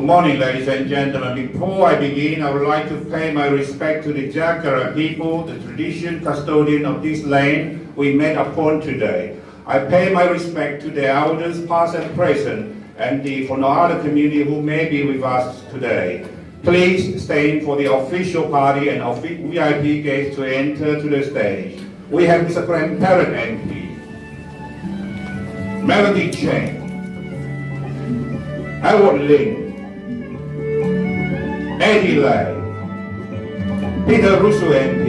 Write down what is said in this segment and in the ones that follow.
Good morning, ladies and gentlemen. Before I begin, I would like to pay my respect to the Jacaranda people, the tradition custodian of this land we met upon today. I pay my respect to the elders, past and present, and the Whanau community who may be with us today. Please stand for the official party and VIP guests to enter to the stage. We have Mr. Grandparent MP, Melody Chen, Edward Lin, Eddie Lai, Peter Russo MP,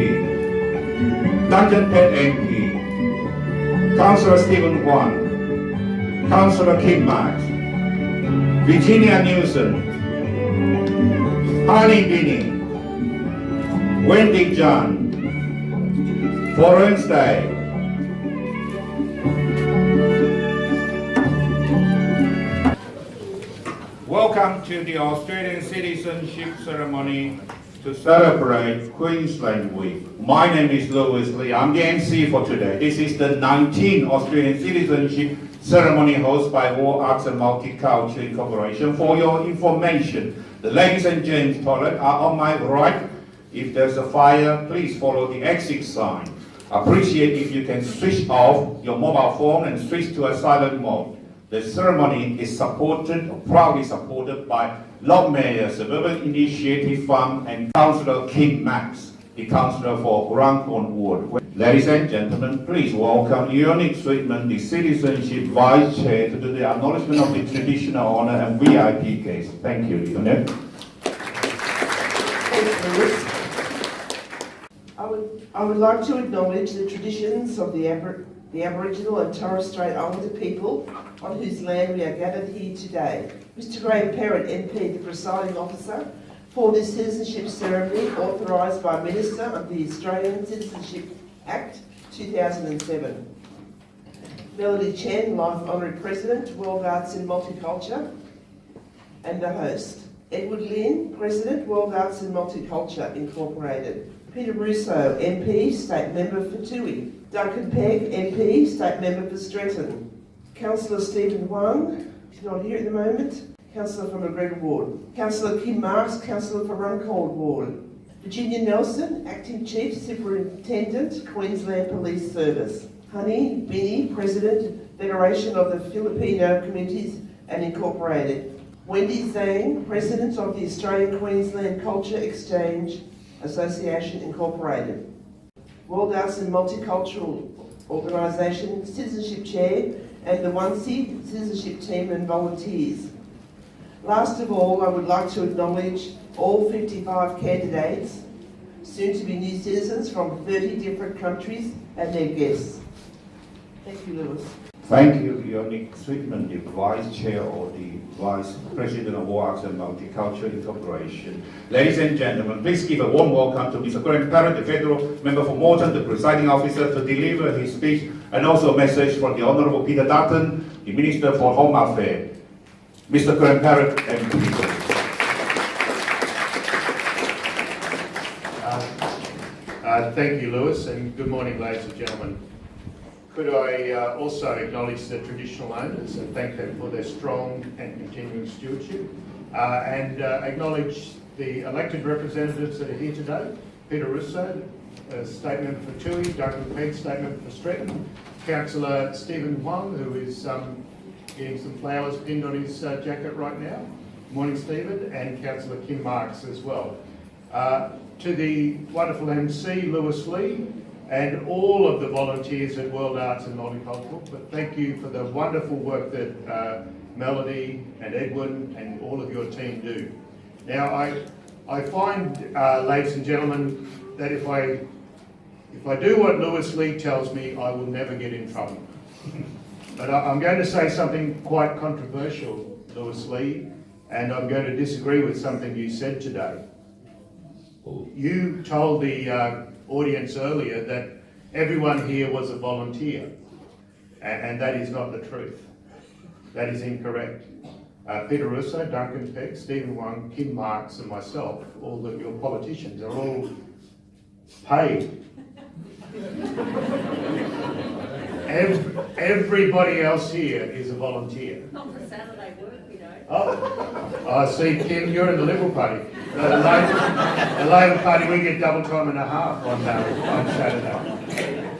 Duncan Pett MP, Councillor Stephen Huang, Councillor Kim Marks, Virginia Newsom, Harley Binney, Wendy John, Florence Day. Welcome to the Australian Citizenship ceremony to celebrate Queensland Week. My name is Lewis Lee. I'm the MC for today. This is the 19th Australian Citizenship ceremony hosted by All Arts and Multicultural Incorporation. For your information, the ladies and gents toilet are on my right. If there's a fire, please follow the exit sign. Appreciate if you can switch off your mobile phone and switch to a silent mode. The ceremony is proudly supported by Lord Mayor Suburban Initiative Fund and Councillor Kim Max, the Councillor for Rancorn Ward. Ladies and gentlemen, please welcome Unique Treatment, the Citizenship Vice Chair, to do the acknowledgement of the traditional honour and VIP guests. Thank you, Leonard. I would like to acknowledge the traditions of the Aboriginal and Torres Strait Islander people on whose land we are gathered here today. Mr. Grandparent MP, the presiding officer for this citizenship ceremony authorised by Minister of the Australian Citizenship Act 2007. Melody Chen, Life Honorary President, World Arts and Multiculture, and the host. Edward Lin, President, World Arts and Multiculture Incorporated. Peter Russo, MP, State Member for Toohey. Duncan Pegg, MP, State Member for Stretton. Councillor Stephen Huang, he's not here at the moment. Councillor from McGregor Ward. Councillor Kim Marks, Councillor for Runcorn Ward. Virginia Nelson, Acting Chief Superintendent, Queensland Police Service. Honey Binney, President, Federation of the Filipino Communities and Incorporated. Wendy Zhang, President of the Australian Queensland Culture Exchange Association Incorporated. World Arts and Multicultural Organisation Citizenship Chair, and the WAMCI Citizenship Team and volunteers. Last of all, I would like to acknowledge all 55 candidates, soon to be new citizens from 30 different countries, and their guests. Thank you, Lewis. Thank you, Unique Treatment, the Vice Chair or the Vice President of All Arts and Multicultural Incorporation. Ladies and gentlemen, please give a warm welcome to Mr. Grandparent, the Federal Member for Moreton, the Presiding Officer, to deliver his speech, and also a message from the Honourable Peter Dutton, the Minister for Home Affairs. Mr. Grandparent, MP. Thank you, Lewis, and good morning, ladies and gentlemen. Could I also acknowledge the traditional owners and thank them for their strong and continuing stewardship, and acknowledge the elected representatives that are here today. Peter Russo, State Member for Toohey, Duncan Pegg, State Member for Stretton, Councillor Stephen Huang, who is getting some flowers pinned on his jacket right now. Morning, Stephen, and Councillor Kim Marks as well. To the wonderful MC, Lewis Lee, and all of the volunteers at World Arts and Multicultural, but thank you for the wonderful work that Melody and Edwin and all of your team do. Now, I find, ladies and gentlemen, that if I do what Lewis Lee tells me, I will never get in trouble. But I'm going to say something quite controversial, Lewis Lee, and I'm going to disagree with something you said today. You told the audience earlier that everyone here was a volunteer, and that is not the truth. That is incorrect. Peter Russo, Duncan Peck, Stephen Huang, Kim Marks and myself, all of your politicians, are all paid. Everybody else here is a volunteer. Not for Saturday work, you know. Oh, I see, Kim, you're in the Liberal Party. The Labor Party, we get double time and a half on Saturday.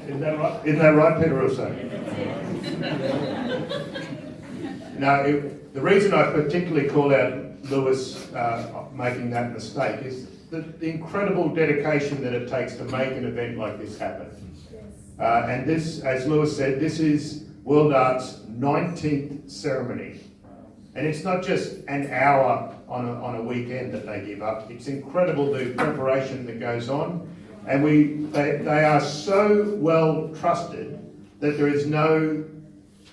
Isn't that right? Isn't that right, Peter Russo? Now, the reason I particularly call out Lewis making that mistake is the incredible dedication that it takes to make an event like this happen. And this, as Lewis said, this is World Art's 19th ceremony. And it's not just an hour on a weekend that they give up. It's incredible the preparation that goes on. And they are so well trusted that there is no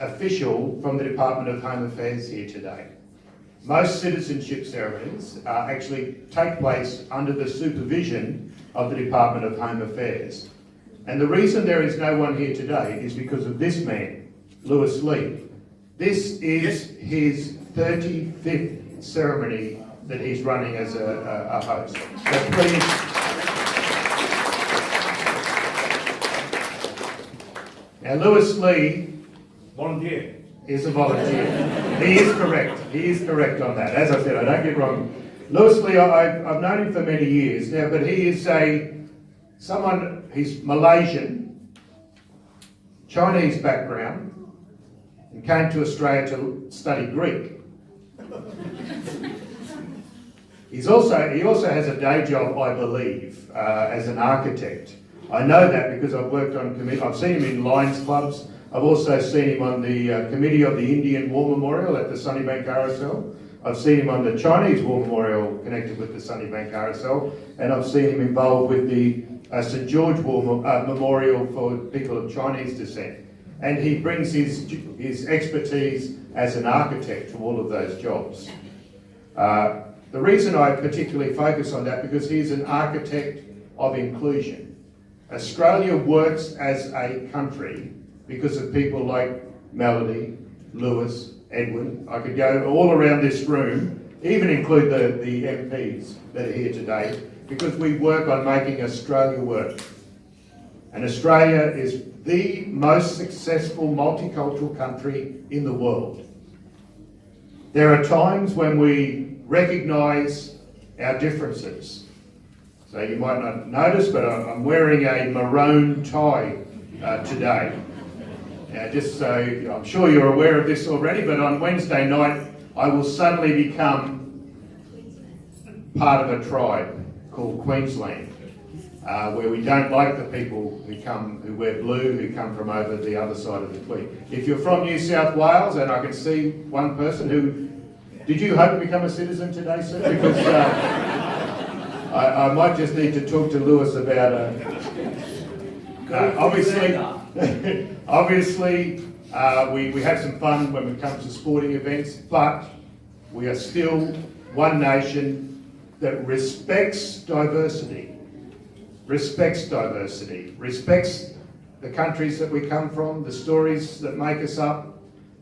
official from the Department of Home Affairs here today. Most citizenship ceremonies actually take place under the supervision of the Department of Home Affairs. And the reason there is no one here today is because of this man, Lewis Lee. This is his 35th ceremony that he's running as a host. So please. Now, Lewis Lee Volunteer. is a volunteer. He is correct. He is correct on that. As I said, I don't get wrong. Lewis Lee, I've known him for many years now, but he is he's Malaysian, Chinese background, and came to Australia to study Greek. He also has a day job, I believe, as an architect. I know that because I've worked on committee. I've seen him in Lions clubs. I've also seen him on the committee of the Indian War Memorial at the Sunnybank RSL. I've seen him on the Chinese War Memorial connected with the Sunnybank RSL, and I've seen him involved with the St George War Memorial for people of Chinese descent. And he brings his expertise as an architect to all of those jobs. The reason I particularly focus on that because he's an architect of inclusion. Australia works as a country because of people like Melody, Lewis, Edwin. I could go all around this room, even include the MPs that are here today, because we work on making Australia work. And Australia is the most successful multicultural country in the world. There are times when we recognise our differences. So you might not notice, but I'm wearing a maroon tie today. Now, just so I'm sure you're aware of this already, but on Wednesday night, I will suddenly become part of a tribe called Queensland, where we don't like the people who wear blue, who come from over the other side of the tweet. If you're from New South Wales, and I can see one person who, did you hope to become a citizen today, sir? Because I might just need to talk to Lewis about obviously, we have some fun when it comes to sporting events, but we are still one nation that respects diversity, respects the countries that we come from, the stories that make us up,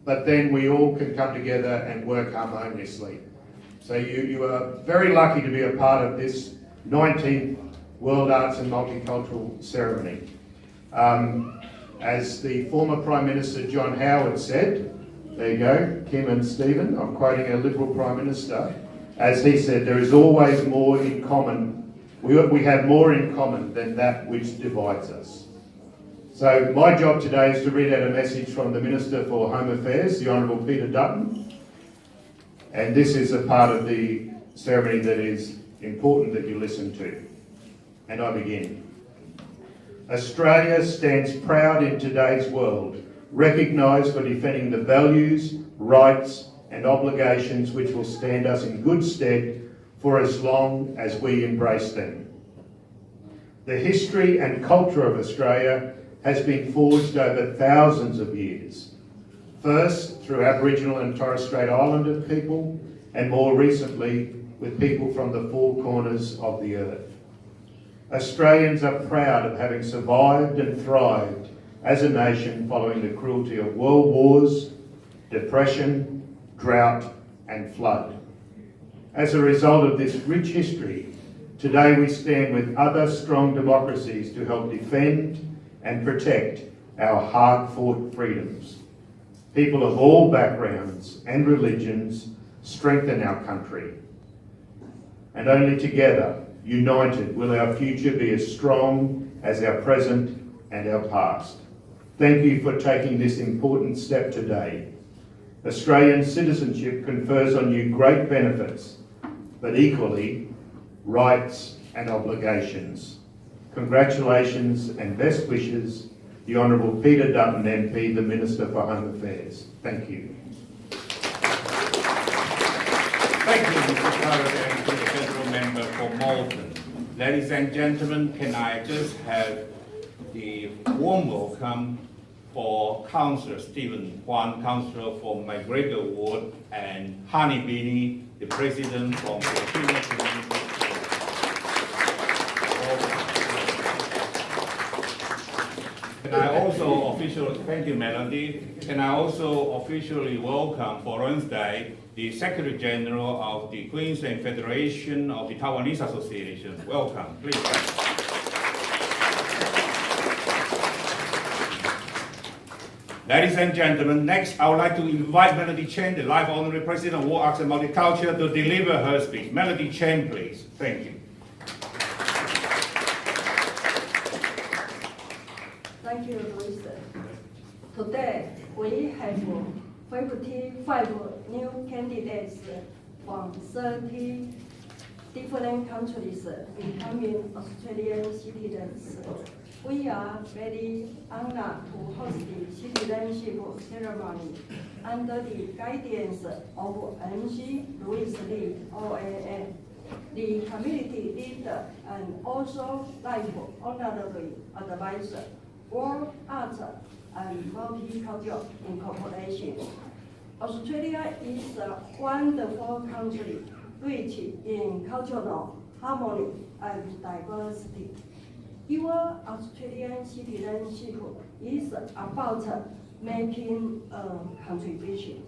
but then we all can come together and work harmoniously. So you are very lucky to be a part of this 19th World Arts and Multicultural Ceremony. As the former Prime Minister John Howard said, there you go, Kim and Stephen, I'm quoting a Liberal Prime Minister, as he said, there is always more in common. We have more in common than that which divides us. So my job today is to read out a message from the Minister for Home Affairs, the Honourable Peter Dutton. And this is a part of the ceremony that is important that you listen to. And I begin. Australia stands proud in today's world, recognised for defending the values, rights and obligations which will stand us in good stead for as long as we embrace them. The history and culture of Australia has been forged over thousands of years, first through Aboriginal and Torres Strait Islander people, and more recently with people from the four corners of the earth. Australians are proud of having survived and thrived as a nation following the cruelty of world wars, depression, drought and flood. As a result of this rich history, today we stand with other strong democracies to help defend and protect our hard-fought freedoms. People of all backgrounds and religions strengthen our country. And only together, united, will our future be as strong as our present and our past. Thank you for taking this important step today. Australian citizenship confers on you great benefits, but equally, rights and obligations. Congratulations and best wishes, the Honourable Peter Dutton MP, the Minister for Home Affairs. Thank you. Thank you, Mr. Carter, and to the federal member for Malton. Ladies and gentlemen, can I just have the warm welcome for Councillor Stephen Kwan, Councillor for McGregor Ward, and Hani Bini, the President from the Filipino Community. Can I also officially, thank you, Melody. Can I also officially welcome for Wednesday the Secretary General of the Queensland Federation of the Taiwanese Association. Welcome, please. Ladies and gentlemen, next I would like to invite Melody Chen, the Life Honorary President of War Arts and Multicultural, to deliver her speech. Melody Chen, please. Thank you. Thank you, Louis. Today, we have 55 new candidates from 30 different countries becoming Australian citizens. We are very honored to host the citizenship ceremony under the guidance of MC Louis Lee, OAN, the community leader and also Life Honorary Advisor, World Arts and Multicultural Incorporation. Australia is a wonderful country, rich in cultural harmony and diversity. Your Australian citizenship is about making a contribution.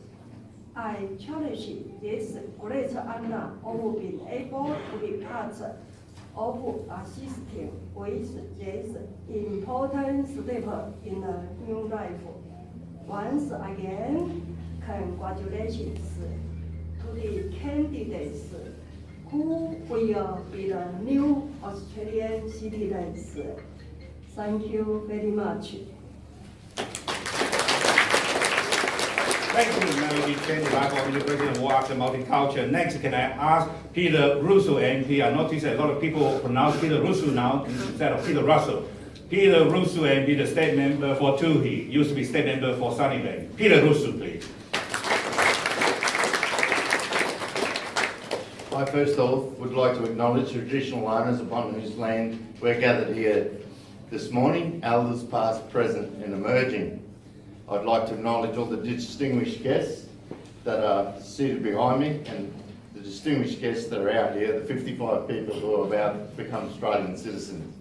I cherish this great honor of being able to be part of assisting with this important step in a new life. Once again, congratulations to the candidates who will be the new Australian citizens. Thank you very much. Thank you, Melody Chen, the Life Honorary President of War Arts and Multicultural. Next, can I ask Peter Russo, MP? I notice a lot of people pronounce Peter Russo now instead of Peter Russell. Peter Russo, MP, the state member for Toohey, used to be state member for Sunnybank. Peter Russo, please. I first off would like to acknowledge the traditional owners upon whose land we're gathered here this morning, elders past, present and emerging. I'd like to acknowledge all the distinguished guests that are seated behind me and the distinguished guests that are out here, the 55 people who are about to become Australian citizens.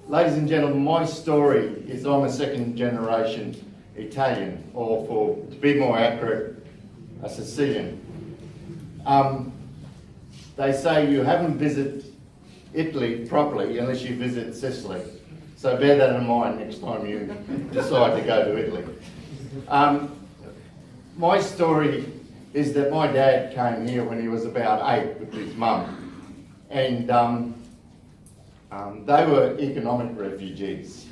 Ladies and gentlemen, my story is I'm a second generation Italian, or to be more accurate, a Sicilian. They say you haven't visited Italy properly unless you visit Sicily. So bear that in mind next time you decide to go to Italy. My story is that my dad came here when he was about 8 with his mum. And they were economic refugees.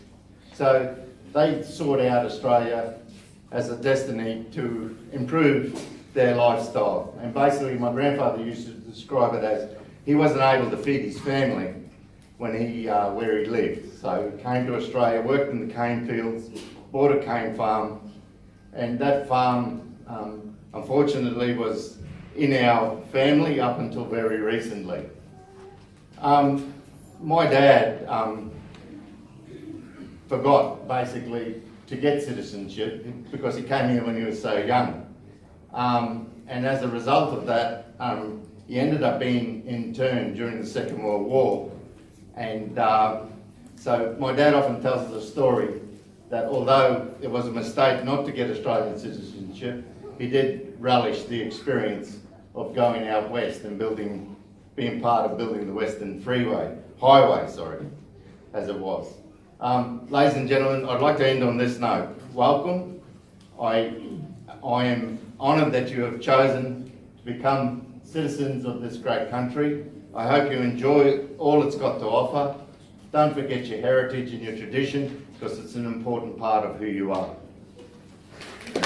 So they sought out Australia as a destiny to improve their lifestyle. And basically my grandfather used to describe it as he wasn't able to feed his family when where he lived. So he came to Australia, worked in the cane fields, bought a cane farm, and that farm unfortunately was in our family up until very recently. My dad forgot basically to get citizenship because he came here when he was so young. And as a result of that, he ended up being interned during the Second World War. And so my dad often tells us a story that although it was a mistake not to get Australian citizenship, he did relish the experience of going out west and being part of building the Western Highway, as it was. Ladies and gentlemen, I'd like to end on this note. Welcome. I am honoured that you have chosen to become citizens of this great country. I hope you enjoy all it's got to offer. Don't forget your heritage and your tradition, because it's an important part of who you are. Thank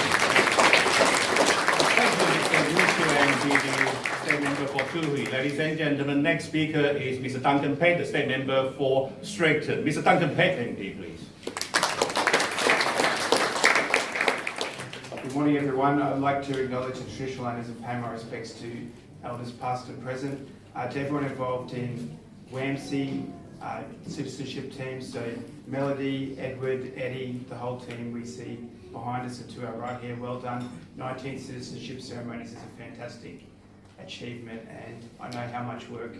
you, Mr. Wu Chiu and the State Member for Toohey. Ladies and gentlemen, next speaker is Mr. Duncan Pett, the State Member for Straightton. Mr. Duncan Pett, MP, please. Good morning, everyone. I'd like to acknowledge the traditional owners and pay my respects to elders past and present, to everyone involved in WAMCI, citizenship teams, so Melody, Edward, Eddie, the whole team we see behind us and to our right here, well done. 19 citizenship ceremonies is a fantastic achievement, and I know how much work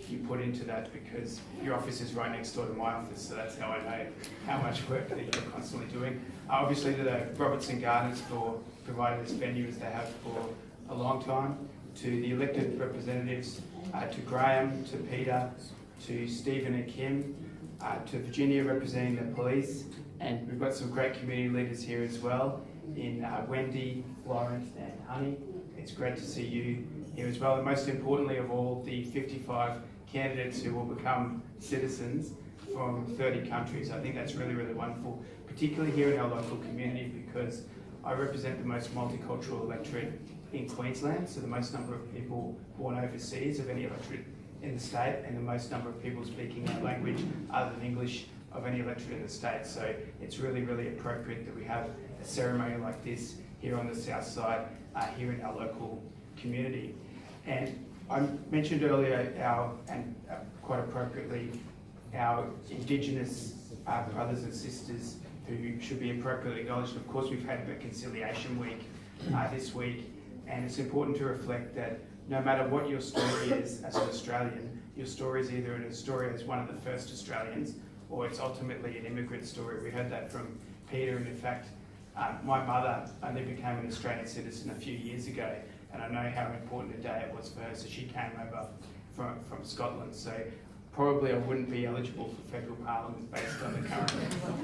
you put into that because your office is right next door to my office, so that's how I know how much work that you're constantly doing. Obviously to the Robertson Gardens for providing this venue as they have for a long time, to the elected representatives, to Graham, to Peter, to Stephen and Kim, to Virginia representing the police, and we've got some great community leaders here as well in Wendy, Lawrence and Honey. It's great to see you here as well, and most importantly of all, the 55 candidates who will become citizens from 30 countries. I think that's really, really wonderful, particularly here in our local community, because I represent the most multicultural electorate in Queensland, so the most number of people born overseas of any electorate in the state, and the most number of people speaking that language other than English of any electorate in the state. So it's really, really appropriate that we have a ceremony like this here on the south side, here in our local community. And I mentioned earlier quite appropriately, our Indigenous brothers and sisters who should be appropriately acknowledged. Of course, we've had Reconciliation Week this week, and it's important to reflect that no matter what your story is as an Australian, your story is either a story as one of the first Australians, or it's ultimately an immigrant story. We heard that from Peter, and in fact, my mother only became an Australian citizen a few years ago, and I know how important a day it was for her, so she came over from Scotland. So probably I wouldn't be eligible for federal parliament based on the current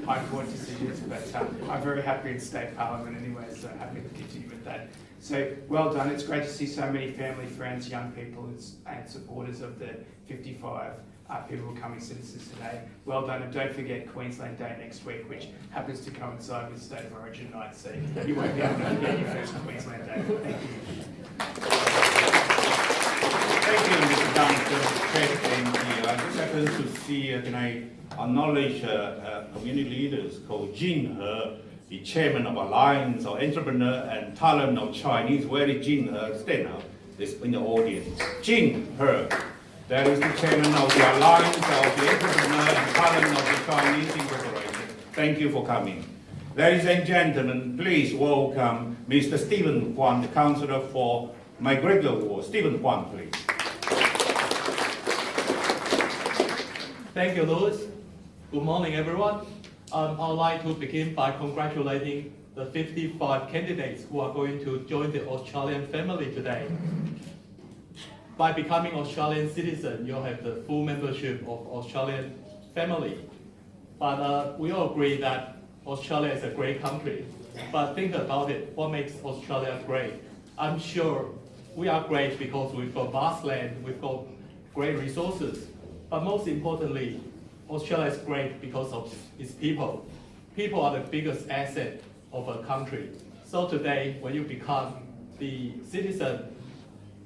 High Court decisions, but I'm very happy in state parliament anyway, so happy to continue with that. So well done. It's great to see so many family, friends, young people and supporters of the 55 people becoming citizens today. Well done, and don't forget Queensland Day next week, which happens to coincide with State of Origin night, so you won't be able to forget your first Queensland Day. Thank you. Thank you, Mr. Duncan Pett, MP. I just happen to see, can I acknowledge community leaders called Jin He, the chairman of Alliance of Entrepreneur and Talent of Chinese. Where is Jin He? Stand up. This in the audience. Jin He. That is the chairman of the Alliance of the Entrepreneur and Talent of the Chinese Incorporation. Thank you for coming. Ladies and gentlemen, please welcome Mr. Stephen Huang, the councillor for McGregor Ward. Stephen Huang, please. Thank you, Louis. Good morning, everyone. I'd like to begin by congratulating the 55 candidates who are going to join the Australian family today. By becoming Australian citizen, you'll have the full membership of Australian family. But we all agree that Australia is a great country. But think about it, what makes Australia great? I'm sure we are great because we've got vast land, we've got great resources. But most importantly, Australia is great because of its people. People are the biggest asset of a country. So today, when you become the citizen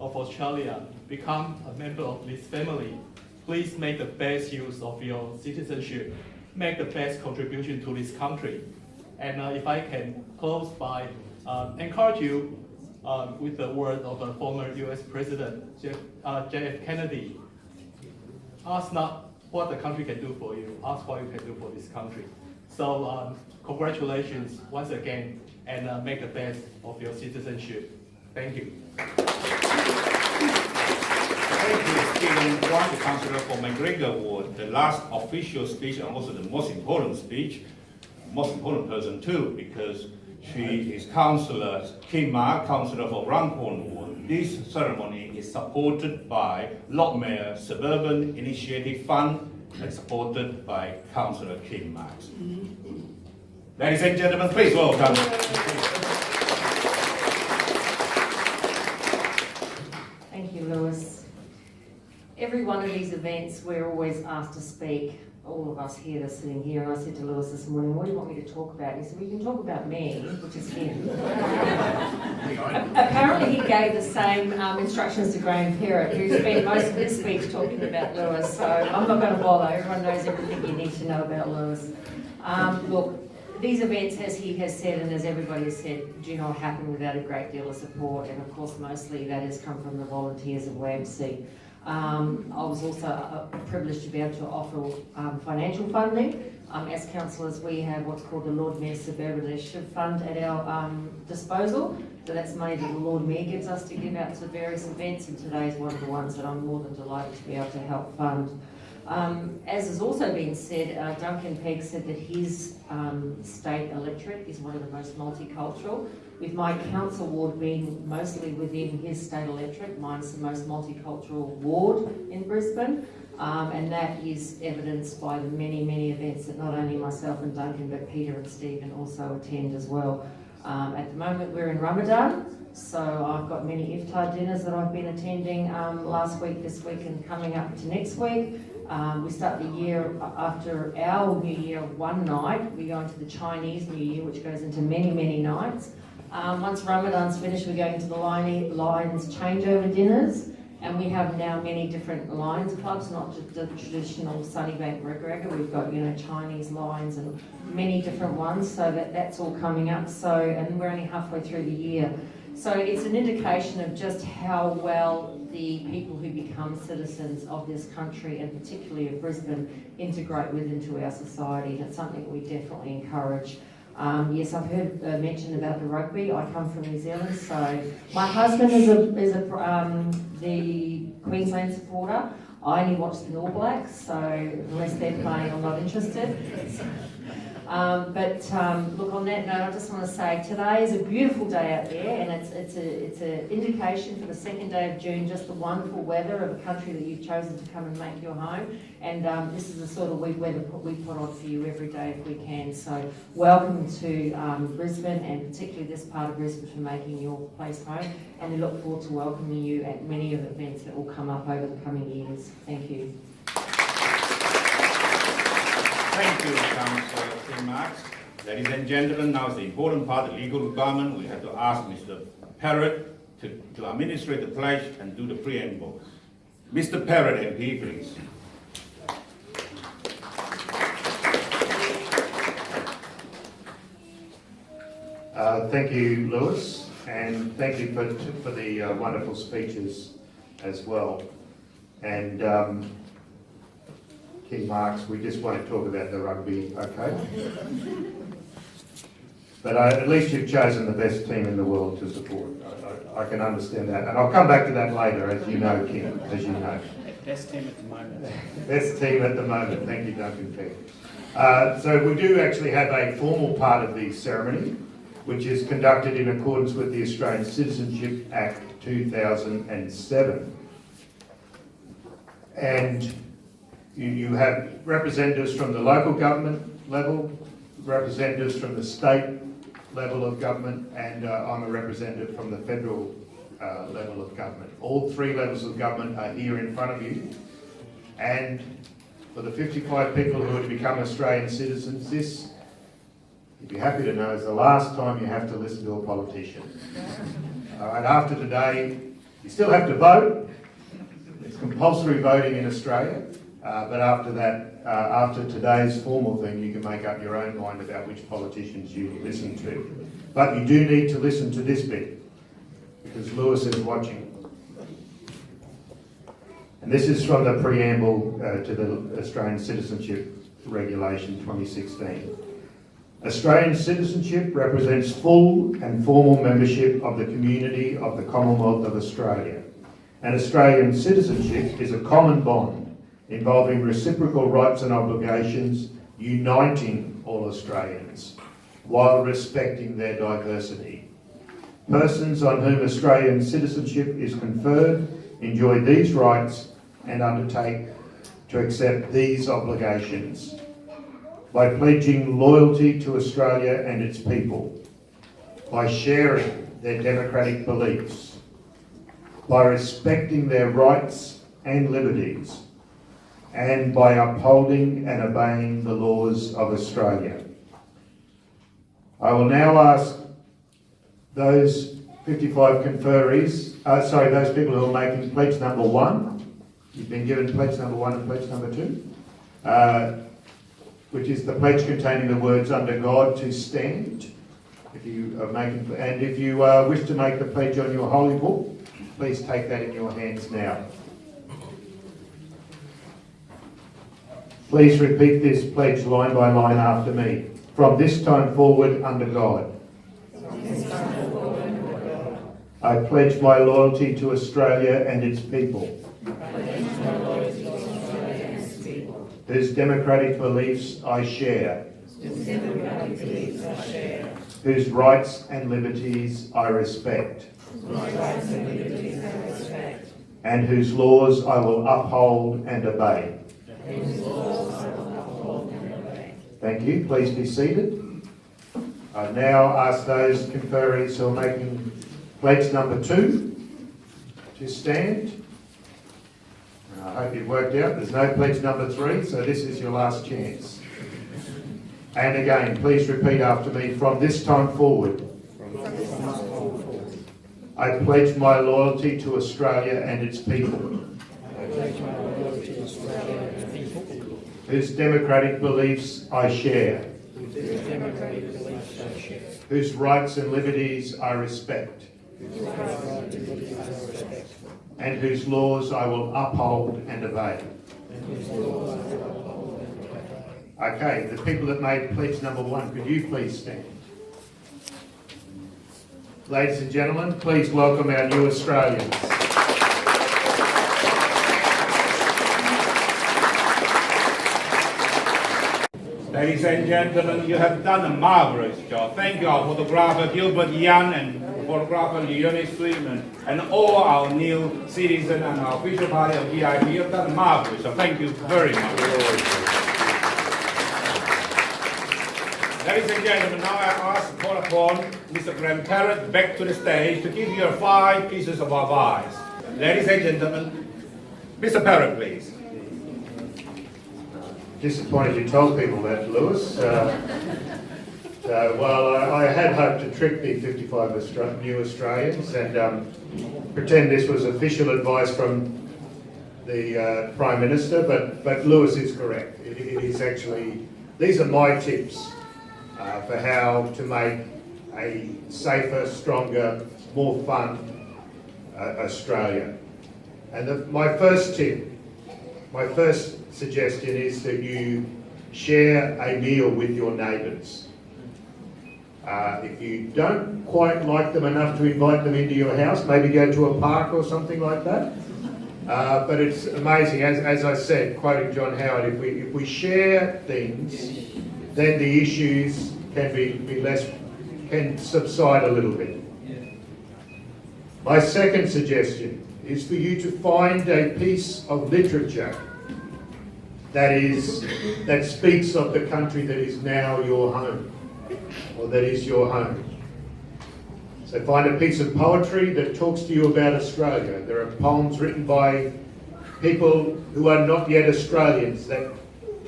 of Australia, become a member of this family, please make the best use of your citizenship. Make the best contribution to this country. And if I can close by encourage you with the word of a former US President, JF Kennedy. Ask not what the country can do for you, ask what you can do for this country. So congratulations once again, and make the best of your citizenship. Thank you. Thank you, Stephen Huang, the councillor for McGregor Ward. The last official speech, and also the most important speech, most important person too, because she is Councillor Kim Ma, councillor for Runcorn Ward. This ceremony is supported by Lord Mayor Suburban Initiative Fund and supported by Councillor Kim Ma. Ladies and gentlemen, please welcome. every one of these events, we're always asked to speak, all of us here that's sitting here, and I said to Lewis this morning, what do you want me to talk about? He said, well, you can talk about me, which is him. Apparently he gave the same instructions to Graham Perrott, who spent most of his speech talking about Lewis, so I'm not going to bother. Everyone knows everything you need to know about Lewis. Look, these events, as he has said and as everybody has said, do not happen without a great deal of support, and of course mostly that has come from the volunteers of WAMCI. I was also privileged to be able to offer financial funding. As councillors, we have what's called the Lord Mayor's Suburban Initiative Fund at our disposal. So that's money that the Lord Mayor gives us to give out to various events, and today's one of the ones that I'm more than delighted to be able to help fund. As has also been said, Duncan Pegg said that his state electorate is one of the most multicultural, with my council ward being mostly within his state electorate. Mine's the most multicultural ward in Brisbane, and that is evidenced by the many, many events that not only myself and Duncan, but Peter and Stephen also attend as well. At the moment we're in Ramadan, so I've got many iftar dinners that I've been attending last week, this week, and coming up to next week. We start the year after our New Year one night. We go into the Chinese New Year, which goes into many, many nights. Once Ramadan's finished, we go into the Lions changeover dinners, and we have now many different Lions clubs, not just the traditional Sunnybank McGregor. We've got, you know, Chinese Lions and many different ones, so that's all coming up. So, and we're only halfway through the year. So it's an indication of just how well the people who become citizens of this country, and particularly of Brisbane, integrate into our society, and it's something we definitely encourage. Yes, I've heard mention about the rugby. I come from New Zealand, so my husband is the Queensland supporter. I only watch the All Blacks, so unless they're playing, I'm not interested. Look, on that note, I just want to say today is a beautiful day out there, and it's an indication for the second day of June, just the wonderful weather of a country that you've chosen to come and make your home. And this is the sort of weather we put on for you every day if we can. So welcome to Brisbane, and particularly this part of Brisbane, for making your place home. And we look forward to welcoming you at many of the events that will come up over the coming years. Thank you. Thank you, Councillor Tim Marks. Ladies and gentlemen, now is the important part, the legal requirement. We have to ask Mr. Perrott to administrate the pledge and do the preamble. Mr. Perrott, MP, please. Thank you, Lewis, and thank you for the wonderful speeches as well. And King Marks, we just want to talk about the rugby, okay? But at least you've chosen the best team in the world to support. I can understand that. And I'll come back to that later, as you know, King, as you know. Best team at the moment. Best team at the moment. Thank you, Duncan Peck. So we do actually have a formal part of the ceremony, which is conducted in accordance with the Australian Citizenship Act 2007. And you have representatives from the local government level, representatives from the state level of government, and I'm a representative from the federal level of government. All three levels of government are here in front of you. And for the 55 people who are to become Australian citizens, this, you'd be happy to know, is the last time you have to listen to a politician. All right, after today, you still have to vote. It's compulsory voting in Australia. But after that, after today's formal thing, you can make up your own mind about which politicians you listen to. But you do need to listen to this bit, because Lewis is watching. And this is from the preamble to the Australian Citizenship Regulation 2016. Australian citizenship represents full and formal membership of the community of the Commonwealth of Australia. And Australian citizenship is a common bond involving reciprocal rights and obligations, uniting all Australians while respecting their diversity. Persons on whom Australian citizenship is conferred enjoy these rights and undertake to accept these obligations by pledging loyalty to Australia and its people, by sharing their democratic beliefs, by respecting their rights and liberties, and by upholding and obeying the laws of Australia. I will now ask those 55 conferees, those people who are making pledge number 1, you've been given pledge number 1 and pledge number 2, which is the pledge containing the words "under God," to stand. If you are making, and if you wish to make the pledge on your holy book, please take that in your hands now. Please repeat this pledge line by line after me. From this time forward, under God. I pledge my loyalty to Australia and its people, whose democratic beliefs I share, whose rights and liberties I respect, and whose laws I will uphold and obey. Thank you. Please be seated. I now ask those conferees who are making pledge number 2 to stand. I hope you've worked out there's no pledge number 3, so this is your last chance. And again, please repeat after me. From this time forward, I pledge my loyalty to Australia and its people, whose democratic beliefs I share, whose rights and liberties I respect, and whose laws I will uphold and obey. Okay, the people that made pledge number 1, could you please stand? Ladies and gentlemen, please welcome our new Australians. Ladies and gentlemen, you have done a marvellous job. Thank you, our photographer Gilbert Yan and photographer Leonie Sweetman, and all our new citizens and our official party of VIP. You have done a marvellous job. Thank you very much. Ladies and gentlemen, now I ask to call upon Mr. Graham Parrott back to the stage to give you 5 pieces of advice. Ladies and gentlemen, Mr. Parrott, please. Disappointed you told people that, Lewis. Well, I had hoped to trick the 55 new Australians and pretend this was official advice from the Prime Minister, but Lewis is correct. It is actually, these are my tips for how to make a safer, stronger, more fun Australia. And my first tip, my first suggestion is that you share a meal with your neighbours. If you don't quite like them enough to invite them into your house, maybe go to a park or something like that. But it's amazing, as I said, quoting John Howard, if we share things, then the issues can subside a little bit. My second suggestion is for you to find a piece of literature that speaks of the country that is now your home, or that is your home. So find a piece of poetry that talks to you about Australia. There are poems written by people who are not yet Australians that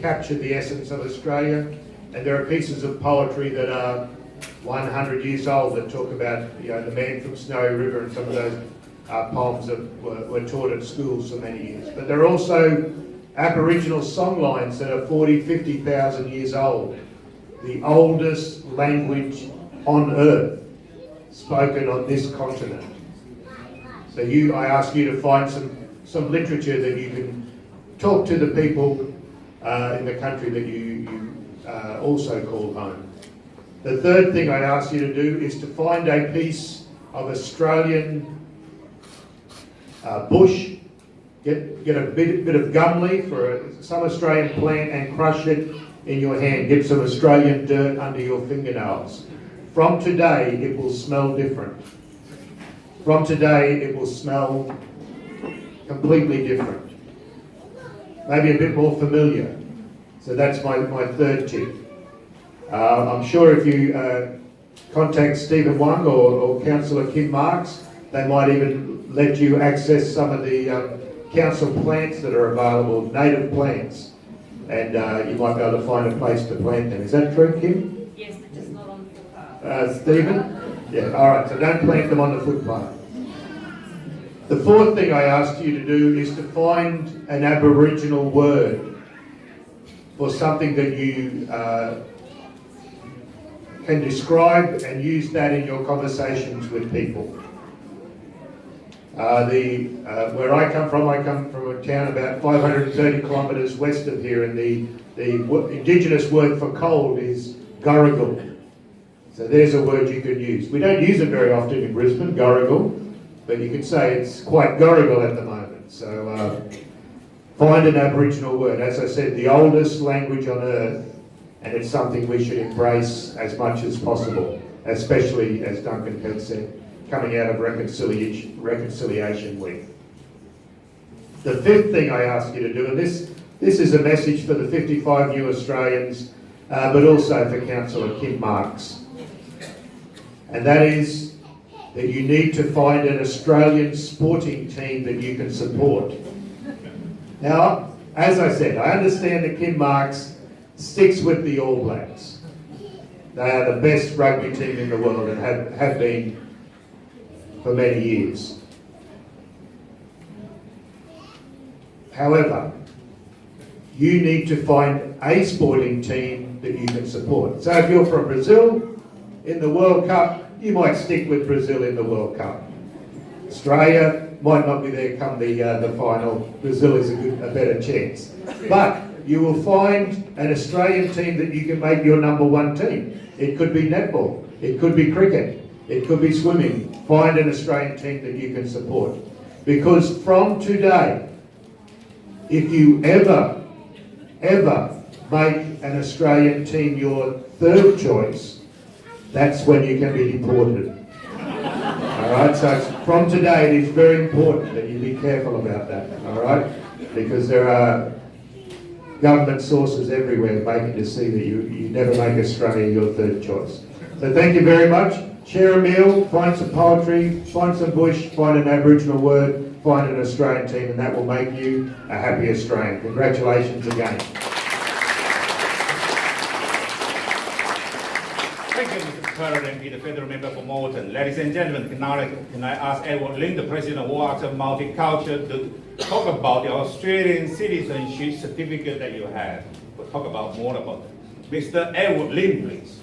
capture the essence of Australia, and there are pieces of poetry that are 100 years old that talk about, the man from Snowy River, and some of those poems that were taught at schools for many years. But there are also Aboriginal songlines that are 40, 50,000 years old, the oldest language on earth spoken on this continent. So I ask you to find some literature that you can talk to the people in the country that you also call home. The third thing I ask you to do is to find a piece of Australian bush. Get a bit of gum leaf or some Australian plant and crush it in your hand. Get some Australian dirt under your fingernails. From today, it will smell different. From today, it will smell completely different. Maybe a bit more familiar. So that's my third tip. I'm sure if you contact Stephen Wang or Councillor Kim Marks, they might even let you access some of the council plants that are available, native plants, and you might be able to find a place to plant them. Is that true, Kim? Yes, but just not on the footpath. Stephen? Yeah, all right, so don't plant them on the footpath. The fourth thing I asked you to do is to find an Aboriginal word for something that you can describe and use that in your conversations with people. Where I come from a town about 530 kilometres west of here, and the indigenous word for cold is gurrigal. So there's a word you could use. We don't use it very often in Brisbane, gurrigal, but you could say it's quite gurrigal at the moment. So find an Aboriginal word. As I said, the oldest language on earth, and it's something we should embrace as much as possible, especially, as Duncan had said, coming out of Reconciliation Week. The fifth thing I ask you to do, and this is a message for the 55 new Australians, but also for Councillor Kim Marks, and that is that you need to find an Australian sporting team that you can support. Now, as I said, I understand that Kim Marks sticks with the All Blacks. They are the best rugby team in the world and have been for many years. However, you need to find a sporting team that you can support. So if you're from Brazil in the World Cup, you might stick with Brazil in the World Cup. Australia might not be there come the final. Brazil is a better chance. But you will find an Australian team that you can make your number one team. It could be netball, it could be cricket, it could be swimming. Find an Australian team that you can support. Because from today, if you ever make an Australian team your third choice, that's when you can be deported. Alright, so from today it is very important that you be careful about that, alright? Because there are government sources everywhere making to see that you never make Australia your third choice. So thank you very much. Share a meal, find some poetry, find some bush, find an Aboriginal word, find an Australian team, and that will make you a happy Australian. Congratulations again. Thank you, Mr. Curran, MP, the federal member for Moreton. Ladies and gentlemen, can I ask Edward Lim, the president of WAMCI Multicultural, to talk about the Australian citizenship certificate that you have. We'll talk about more about it. Mr. Edward Lim, please.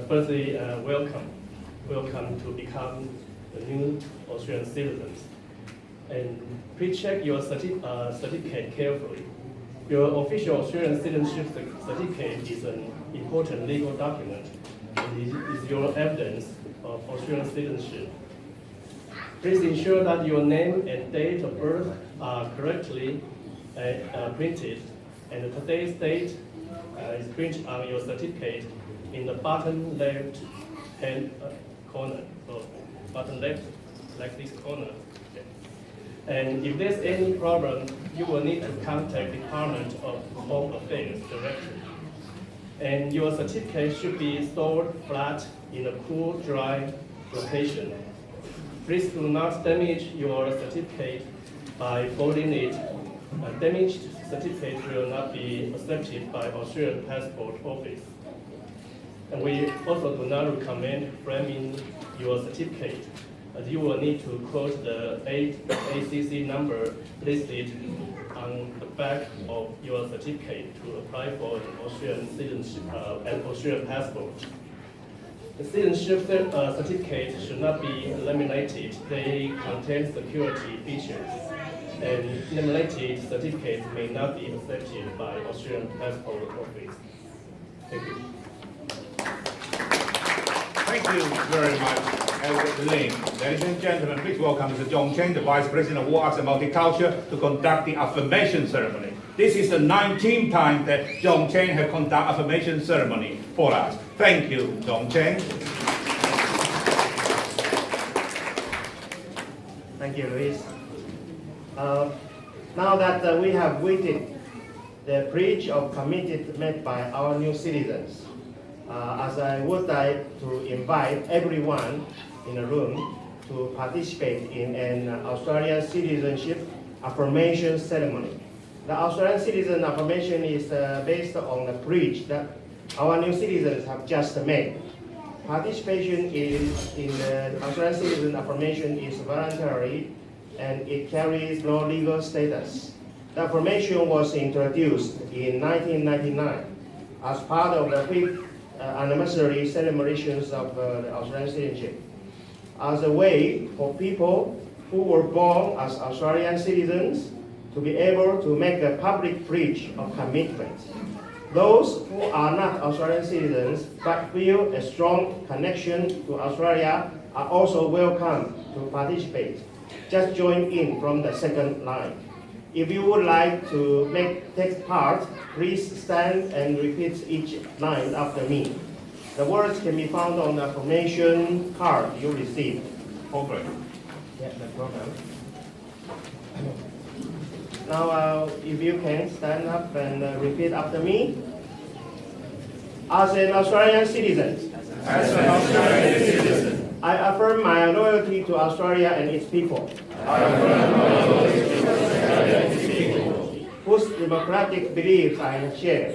Firstly, welcome to become the new Australian citizens. And please check your certificate carefully. Your official Australian citizenship certificate is an important legal document and it is your evidence of Australian citizenship. Please ensure that your name and date of birth are correctly printed, and today's date is printed on your certificate in the bottom left hand corner. So bottom left, like this corner. Okay. And if there's any problem, you will need to contact the Department of Home Affairs directly. And your certificate should be stored flat in a cool, dry location. Please do not damage your certificate by folding it. A damaged certificate will not be accepted by Australian Passport Office. And we also do not recommend framing your certificate, as you will need to quote the ACC number listed on the back of your certificate to apply for an Australian citizenship, an Australian passport. The citizenship certificate should not be laminated. They contain security features, and laminated certificates may not be accepted by Australian Passport Office. Thank you. Thank you very much, Edward Lim. Ladies and gentlemen, please welcome Mr. John Chen, the Vice President of WAMCI Multicultural, to conduct the affirmation ceremony. This is the 19th time that John Chen has conducted affirmation ceremony for us. Thank you, John Chen. Thank you, Luis. Now that we have witnessed the pledge of commitment made by our new citizens, as I would like to invite everyone in the room to participate in an Australian citizenship affirmation ceremony. The Australian citizen affirmation is based on the pledge that our new citizens have just made. Participation in the Australian citizen affirmation is voluntary and it carries no legal status. The affirmation was introduced in 1999 as part of the 5th anniversary celebrations of the Australian citizenship, as a way for people who were born as Australian citizens to be able to make a public pledge of commitment. Those who are not Australian citizens but feel a strong connection to Australia are also welcome to participate. Just join in from the second line. If you would like to take part, please stand and repeat each line after me. The words can be found on the affirmation card you received. Over. Yeah, no problem. Now, if you can stand up and repeat after me. As an Australian citizen, I affirm my loyalty to Australia and its people. Whose democratic beliefs I share.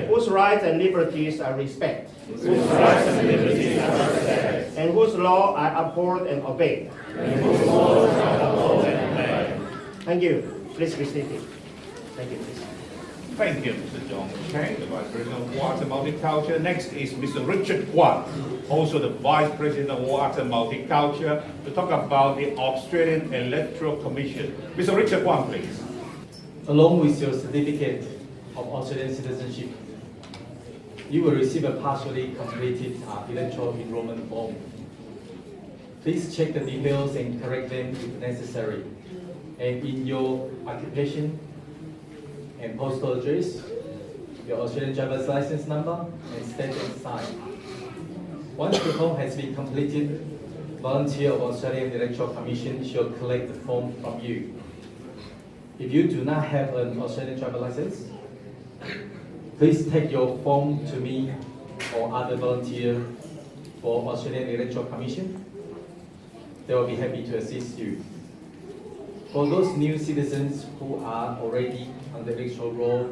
Whose rights and liberties I respect. And whose law I uphold and obey. Thank you. Please be seated. Thank you. Please. Thank you, Mr. John Chang, the Vice President of Arts and Multicultural. Next is Mr. Richard Kwan, also the Vice President of Arts and Multicultural, to talk about the Australian Electoral Commission. Mr. Richard Kwan, please. Along with your certificate of Australian citizenship, you will receive a partially completed electoral enrollment form. Please check the details and correct them if necessary. And in your occupation and postal address, your Australian driver's license number, and state and sign. Once the form has been completed, volunteer of Australian Electoral Commission shall collect the form from you. If you do not have an Australian driver's license, please take your form to me or other volunteer for Australian Electoral Commission. They will be happy to assist you. For those new citizens who are already on the electoral roll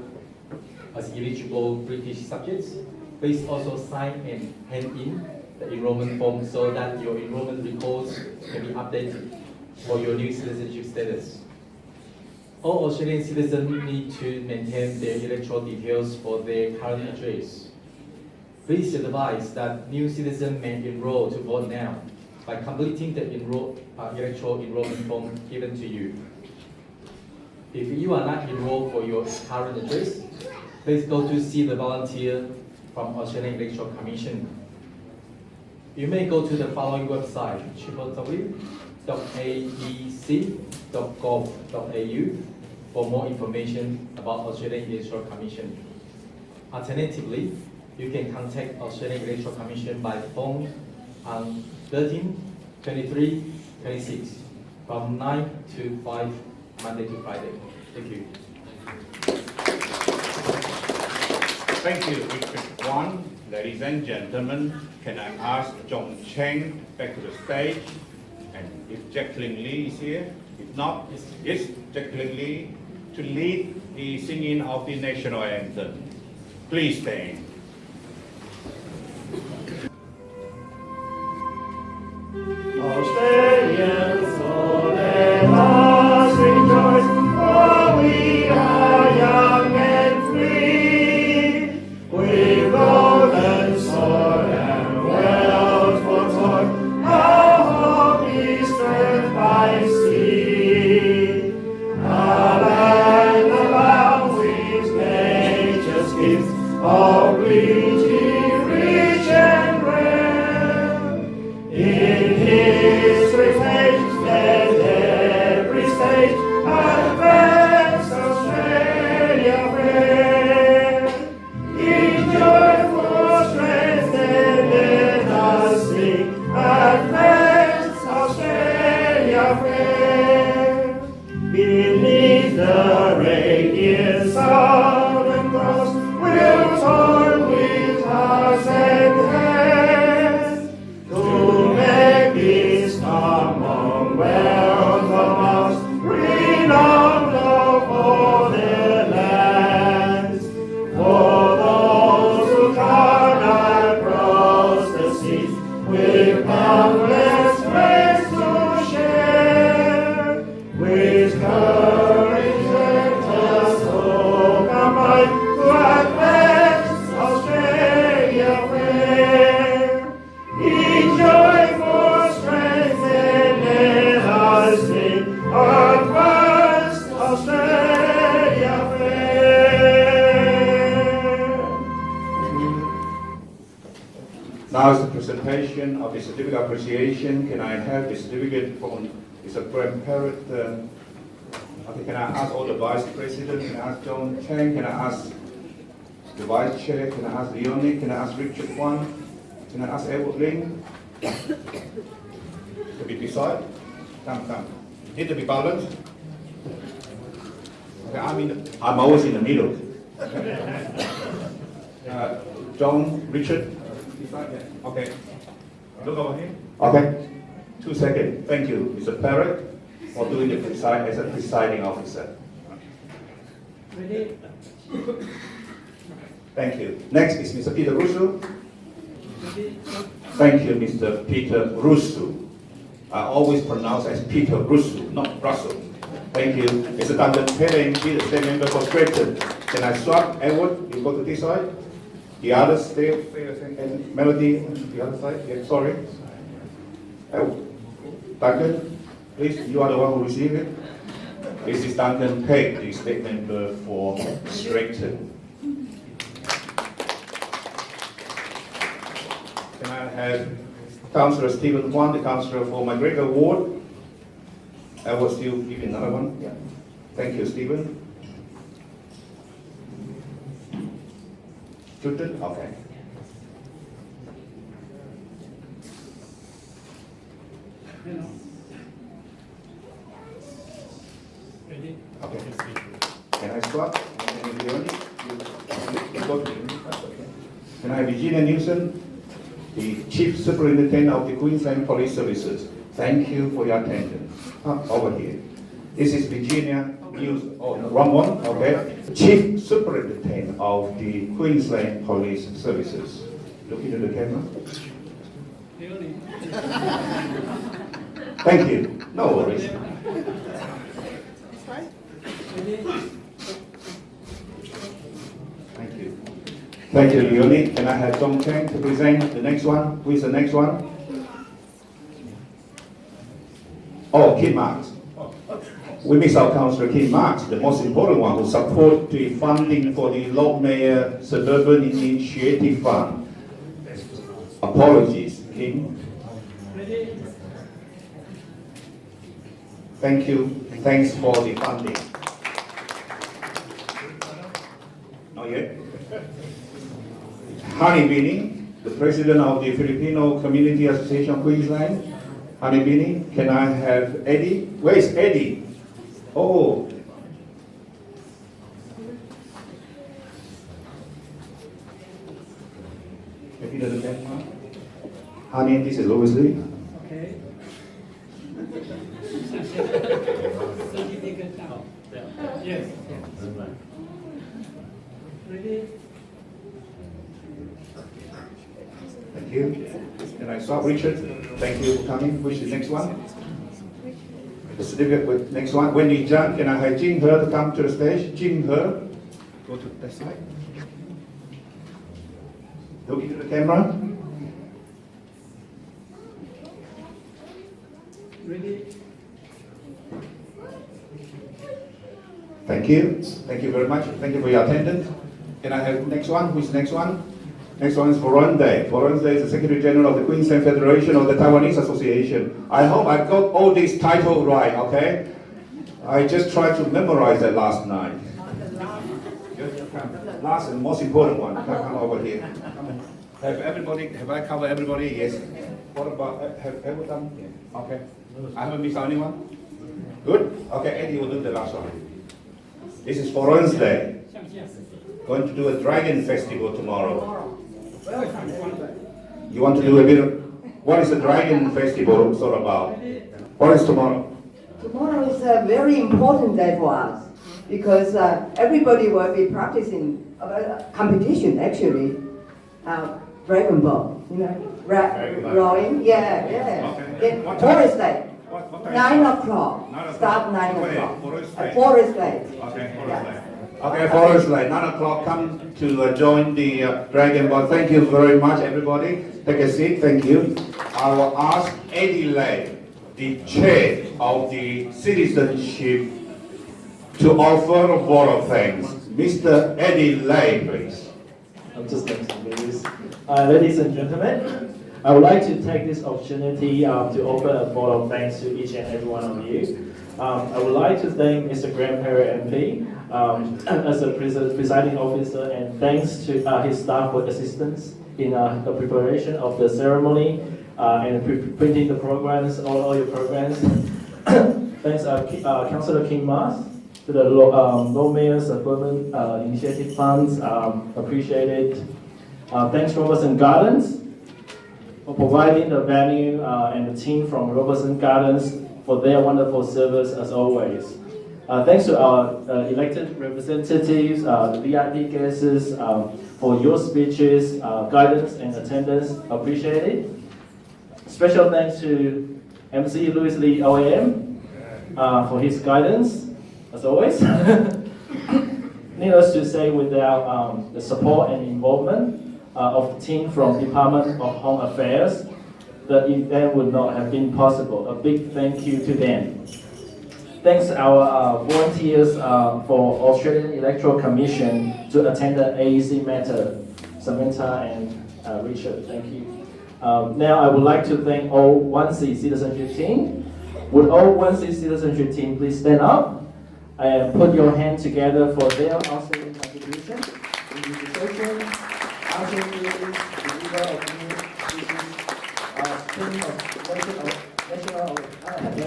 as eligible British subjects, please also sign and hand in the enrollment form so that your enrollment records can be updated for your new citizenship status. All Australian citizens need to maintain their electoral details for their current address. Please advise that new citizens may enroll to vote now by completing the electoral enrollment form given to you. If you are not enrolled for your current address, please go to see the volunteer from Australian Electoral Commission. You may go to the following website, www.aec.gov.au for more information about Australian Electoral Commission. Alternatively, you can contact Australian Electoral Commission by phone on 13, 23, 26 from 9 to 5 Monday to Friday. Thank you. Thank you, Richard Kwan. Ladies and gentlemen, can I ask John Chang back to the stage? And if Jacqueline Lee is here, if not, yes, Jacqueline Lee, to lead the singing of the national anthem. Please stand. Australians, oh, let us rejoice, for we are young and free, with golden sword and wealth for toy, our home is strength by sea. A land abound with nature's gifts, all beauty, rich and rare. In history's page, let every stage advance Australia fair. In joyful strength, let us sing, advance Australia fair. Beneath the radiant Southern Cross, we'll Now is the presentation of the certificate of appreciation. Can I have the certificate from Mr. Grandparent? Okay, can I ask all the vice president? Can I ask John Chang? Can I ask the vice chair? Can I ask Leonie? Can I ask Richard Kwan? Can I ask Edward Ling? To be beside? Come. Need to be balanced. Okay, I'm always in the middle. John, Richard? Okay. Look over here. Okay. 2 seconds. Thank you, Mr. Parrott, for doing the as a presiding officer. Thank you. Next is Mr. Peter Russo. Thank you, Mr. Peter Russo. I always pronounce as Peter Russo, not Russell. Thank you. Mr. Duncan Perrin, be the state member for Stretton. Can I swap? Edward, you go to this side. The other stay, and Melody, the other side. Yeah, sorry. Duncan, please, you are the one who received it. This is Duncan Pegg, the state member for Stretton. Can I have Councillor Stephen Kwan, the councillor for McGregor Ward? I will still give you another one. Yeah. Thank you, Stephen. Juton? Okay. Ready? Okay. Can I swap? You go to that's okay. Can I have Virginia Newson, the Chief Superintendent of the Queensland Police Services? Thank you for your attendance. Over here. This is Virginia Newson. Oh, no, wrong one. Okay. Chief Superintendent of the Queensland Police Services. Look into the camera. Thank you. No worries. Thank you. Thank you, Leonie. Can I have John Chang to present the next one? Who is the next one? Oh, Kim Marks. We miss our Councillor Kim Marks, the most important one, who support the funding for the Lord Mayor Suburban Initiative Fund. Apologies, Kim. Thank you. Thanks for the funding. Not yet. Honey Bini, the president of the Filipino Community Association of Queensland. Honey Bini, can I have Eddie? Where is Eddie? Oh. Maybe doesn't have one. Honey, this is Louis Lee. Okay. Yes. Ready? Thank you. Can I stop, Richard? Thank you for coming. Which is the next one? The certificate with next one. Wendy Zhang, can I have Jing He to come to the stage? Jing He, go to that side. Look into the camera. Ready? Thank you. Thank you very much. Thank you for your attendance. Can I have next one? Who is the next one? Next one is Foron Day. Foron Day is the Secretary General of the Queensland Federation of the Taiwanese Association. I hope I got all these titles right, okay? I just tried to memorize that last night. Last and most important one. Come over here. Have I covered everybody? Yes. What about, have everyone? Yeah. Okay. I haven't missed anyone? Good? Okay, Eddie will do the last one. This is Foron Day. Going to do a dragon festival tomorrow. You want to do a bit of, what is the dragon festival sort about? What is tomorrow? Tomorrow is a very important day for us because everybody will be practicing competition actually. Dragon ball, you know, rowing, yeah. Okay. Forest Day, What time? 9 o'clock, 9 o'clock. start 9 Okay, o'clock. Forest Day. Forest Day. Okay, Forest Yeah. Day. Okay, Forest Day, 9 o'clock, come to join the Dragon Ball. Thank you very much, everybody. Take a seat, thank you. I will ask Eddie Lay, the chair of the Citizenship, to offer a vote of thanks. Mr. Eddie Lay, please. I'm just next to ladies. Ladies and gentlemen, I would like to take this opportunity to offer a vote of thanks to each and every one of you. I would like to thank Mr. Graham Perry MP as a presiding officer, and thanks to his staff for assistance in the preparation of the ceremony and printing the programs, all your programs. Thanks Councillor King Mas, to the Low Mayor's Urban Initiative Funds, appreciate it. Thanks Robertson Gardens for providing the venue and the team from Robertson Gardens for their wonderful service as always. Thanks to our elected representatives, the VIP guests, for your speeches, guidance and attendance, appreciate it. Special thanks to MC Louis Lee OAM for his guidance, as always. Needless to say, without the support and involvement of the team from Department of Home Affairs, the event would not have been possible. A big thank you to them. Thanks our volunteers for Australian Electoral Commission to attend the AEC matter, Samantha and Richard, thank you. Now I would like to thank all WAMCI citizenship team. Would all WAMCI citizenship team please stand up and put your hands together for their outstanding contribution in the social, outstanding, deliver of new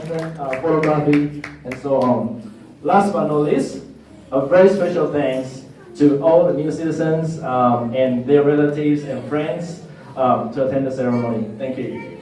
photography, and so on. Last but not least, a very special thanks to all the new citizens and their relatives and friends to attend the ceremony. Thank you.